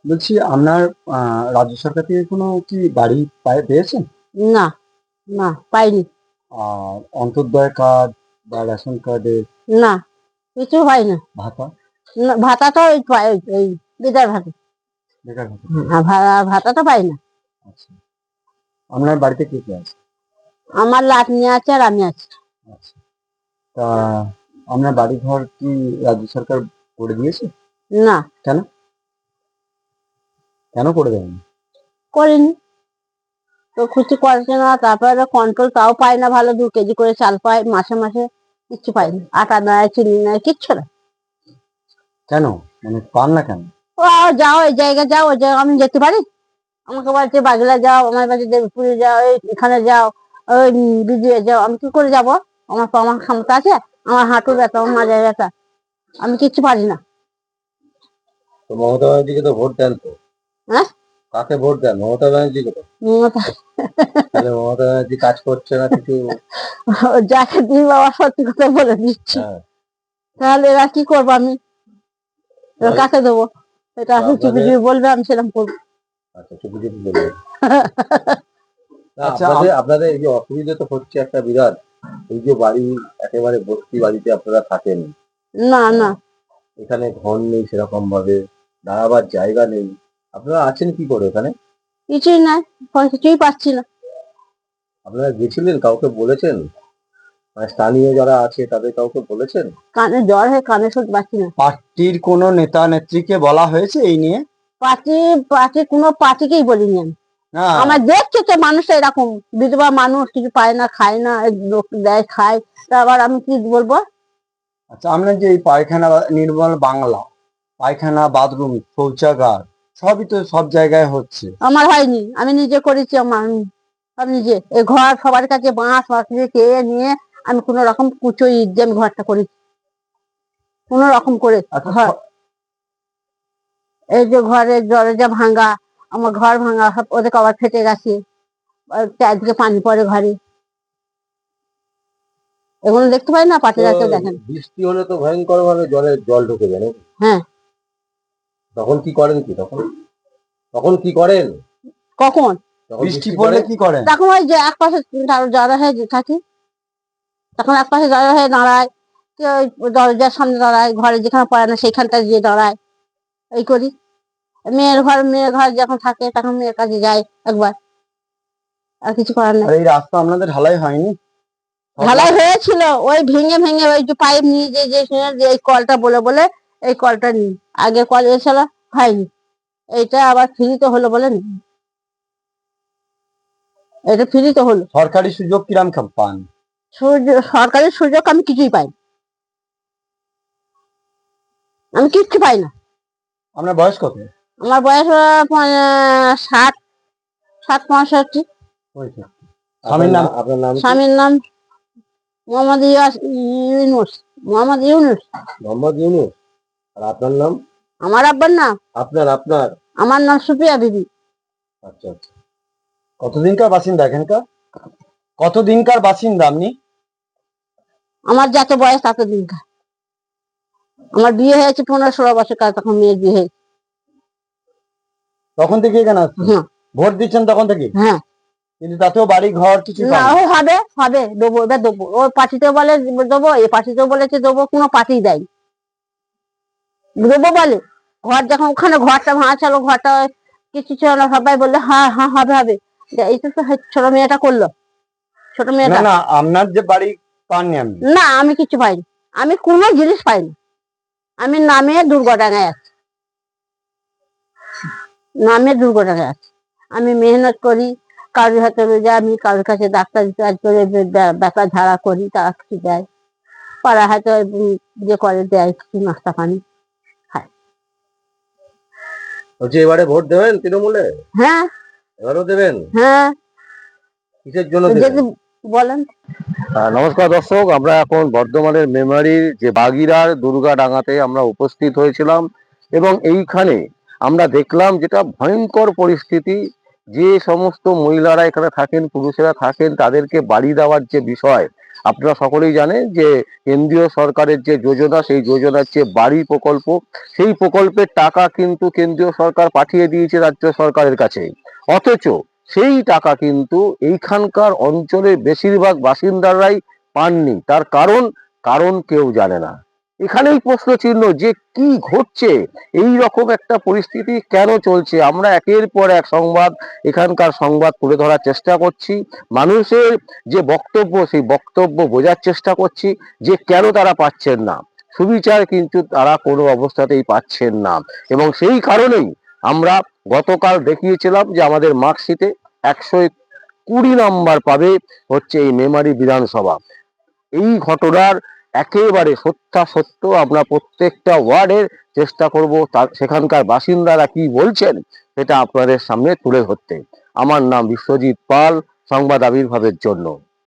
বলছি আপনার রাজ্য সরকার থেকে কোনো কি বাড়ি পেয়েছেন? না, না পাইনি। আর অন্তর্দয় কার্ড বা রেশন কার্ডের না, কিছু হয় না। ভাতা? না, ভাতা তো ওই পাই, ওই বিধবার ভাতা। বেকার ভাতা? ভাতা তো পাই না। আচ্ছা, আপনার বাড়িতে কে কে আছে? আমার নাতনি আছে আর আমি আছি। আচ্ছা, তা আপনার বাড়ি ঘর কি রাজ্য সরকার করে দিয়েছে? না, কেন কেন করে দেয়নি? করিনি তো, খুশি করছে না। তারপরে কন্ট্রোল তাও পাই না, ভালো 2 কেজি করে চাল পাই মাসে মাসে। কিচ্ছু পাইনি, আটা নেয়, চিনি নেয়, কিচ্ছু না। কেন, মানে পান না কেন? ও যাও, এই জায়গায় যাও, ওই জায়গায় আমি যেতে পারি? আমাকে বলছে বাগলা যাও, আমার বাড়ি দেবপুরে যাও, এখানে যাও, ওই বিজয়ে যাও। আমি কি করে যাব? আমার ক্ষমতা আছে? আমার হাঁটু ব্যথা, আমার মাজায় ব্যথা, আমি কিচ্ছু পারি না। তো মমতা ব্যানার্জিকে তো ভোট দেন তো? হ্যাঁ, কাকে ভোট দেন, মমতা ব্যানার্জিকে তো? তাহলে মমতা ব্যানার্জি কাজ করছে না কিছু? যাকে দিই বাবা, সত্যি কথা বলে দিচ্ছি। হ্যাঁ, তাহলে এরা কি করবো? আমি এবার তাহলে কাকে দেবো? এটা তো আসলে চুপি আপনাদের চুপি বলবে, আমি সেরকম করবো। আচ্ছা, চুপি চুপি বলবেন। না, আচ্ছা, আপনাদের এই যে অসুবিধা তো হচ্ছে একটা বিরাট, এই যে বাড়ি একেবারে বস্তি বাড়িতে আপনারা থাকেন, না, না, এখানে ঘর নেই সেরকম ভাবে, দাঁড়াবার জায়গা নেই, আপনারা আছেন কি করে এখানে? কিছুই নাই, কিছুই পাচ্ছি না। আপনারা গেছিলেন, কাউকে বলেছেন? মানে স্থানীয় যারা আছে তাদের কাউকে বলেছেন? কানে জ্বর হয়ে কানে শুনতে পাচ্ছি না। পার্টির কোন নেতা নেত্রীকে বলা হয়েছে এই নিয়ে? পার্টি পার্টি কোনো পার্টিকেই বলিনি আমি। না, আমার দেখছে তো মানুষটা এরকম, বিধবা মানুষ, কিছু পায় না, খায় না, এই লোক দেয় খায়, তা আবার আমি কি বলবো? আচ্ছা, আপনার যে এই পায়খানা নির্মল বাংলা, পায়খানা, বাথরুম, শৌচাগার সবই তো সব জায়গায় হচ্ছে। আমার হয়নি, আমি নিজে করেছি। আমি নিজে এই ঘর সবার কাছে বাঁশ বাঁশ চেয়ে নিয়ে আমি কোনো রকম কুচো ইট দিয়ে আমি ঘরটা করেছি, কোনো রকম করে। আচ্ছা, ঘর, এই যে ঘরের দরজা ভাঙা, আমার ঘর ভাঙা, সব ওদের কভার ফেটে গেছে, আর চারদিকে পানি পড়ে ঘরে, এগুলো দেখতে পাই না? তো পাঠিয়ে কেউ দেখেন। বৃষ্টি হলে তো ভয়ঙ্কর ভাবে জল ঢুকে যায় নাকি? হ্যাঁ। তখন কি করেন, তখন তখন কি করেন? কখন যখন বৃষ্টি পড়লে কি করেন? তখন ওই যে এক পাশে জড়ো হয়ে থাকি, তখন এক পাশে জড়ো হয়ে দাঁড়ায়, কেউ ওই দরজার সামনে দাঁড়ায়, ঘরে যেখানে পড়ে না সেইখানটা গিয়ে দাঁড়ায়, এই করি। মেয়ের ঘর যখন থাকে তখন মেয়ের কাছে যাই একবার, আর কিছু করার আর নেই। এই রাস্তা আপনাদের ঢালাই হয়নি? ঢালাই হয়েছিল, ওই ভেঙে ভেঙে ওই যে পাইপ নিয়ে যে এই কলটা বলে বলে এই কলটা নিই, আগে কল এসেছিল, হয়নি। এইটা আবার ফ্রিতে হলো বলে নি, এটা ফ্রিতে হলো। সরকারি সুযোগ কিরাম পান? সরকারি সুযোগ আমি কিছুই পাই না, আমি কিচ্ছু পাই না। আপনার বয়স কত? আমার বয়স 60, 65। হয়েছে। স্বামীর নাম? আপনার নাম কি? স্বামীর নাম মোহাম্মদ ইউনুস। মোহাম্মদ ইউনুস। মোহাম্মদ ইউনুস। আর আপনার নাম? আমার আব্বার নাম? আপনার আমার নাম সুপিয়া বিবি। আচ্ছা আচ্ছা। কতদিনকার বাসিন্দা এখানকার? কতদিনকার বাসিন্দা আপনি? আমার যত বয়স তত দিনকার। আমার বিয়ে হয়েছে 15-16 বছর কাল, তখন মেয়ের বিয়ে হয়েছে। তখন থেকে এখানে আসছেন? হ্যাঁ, ভোট দিচ্ছেন তখন থেকে? হ্যাঁ। কিন্তু তাতেও বাড়ি ঘর কিছু না, পান? ও হবে দেবো, এবার দেবো। ও পার্টিতেও বলে দেবো, এই পার্টিতেও বলেছে দেবো, কোনো পার্টি দেয় দেবো বলে। ঘর যখন ওখানে ঘরটা ভাঙা, ঘরটা কিছু ছিল না, সবাই বললে হ্যাঁ হ্যাঁ হবে হবে। এই তো ছোট মেয়েটা করলো, ছোট না মেয়েটা। না, আপনার যে বাড়ি পাননি আপনি? না, আমি কিছু পাইনি, আমি কোনো জিনিস পাইনি। আমি নামে দুর্ঘটনায় আছি, নামে দুর্ঘটনায় আছি। আমি মেহনত করি, কারোর হাতে রোজা, আমি কারোর কাছে ডাক্তারি কাজ করে ব্যথা ঝাড়া করি, তারা কিছু দেয়। পাড়া হয়তো যে করে দেয় কিছু নাস্তা পানি খায়। বলছি, এবারে ভোট দেবেন তৃণমূলে? হ্যাঁ, এবারও দেবেন? হ্যাঁ। কিসের জন্য যদি দেবেন? বলেন। নমস্কার দর্শক, আমরা এখন বর্ধমানের মেমারির যে বাগিরার দুর্গাডাঙ্গাতে আমরা উপস্থিত হয়েছিলাম এবং এইখানে আমরা দেখলাম যেটা ভয়ঙ্কর পরিস্থিতি। যে সমস্ত মহিলারা এখানে থাকেন, পুরুষেরা থাকেন, তাদেরকে বাড়ি দেওয়ার যে বিষয়, আপনারা সকলেই জানেন যে কেন্দ্রীয় সরকারের যে যোজনা, সেই যোজনার যে বাড়ি প্রকল্প, সেই প্রকল্পের টাকা কিন্তু কেন্দ্রীয় সরকার পাঠিয়ে দিয়েছে রাজ্য সরকারের কাছে। অথচ সেই টাকা কিন্তু এইখানকার অঞ্চলের বেশিরভাগ বাসিন্দারাই পাননি। তার কারণ কেউ জানে না। এখানেই প্রশ্ন চিহ্ন যে কি ঘটছে, এই রকম একটা পরিস্থিতি কেন চলছে। আমরা একের পর এক এখানকার সংবাদ তুলে ধরার চেষ্টা করছি, মানুষের যে বক্তব্য, সেই বক্তব্য বোঝার চেষ্টা করছি যে কেন তারা পাচ্ছেন না সুবিচার, কিন্তু তারা কোনো অবস্থাতেই পাচ্ছেন না। এবং সেই কারণেই আমরা গতকাল দেখিয়েছিলাম যে আমাদের মার্কশিটে 120 নাম্বার পাবে হচ্ছে এই মেমারি বিধানসভা। এই ঘটনার একেবারে সত্যাসত্য আমরা প্রত্যেকটা ওয়ার্ডের চেষ্টা করব, তার সেখানকার বাসিন্দারা কি বলছেন সেটা আপনাদের সামনে তুলে ধরতে। আমার নাম বিশ্বজিৎ পাল, সংবাদ আবির্ভাবের জন্য।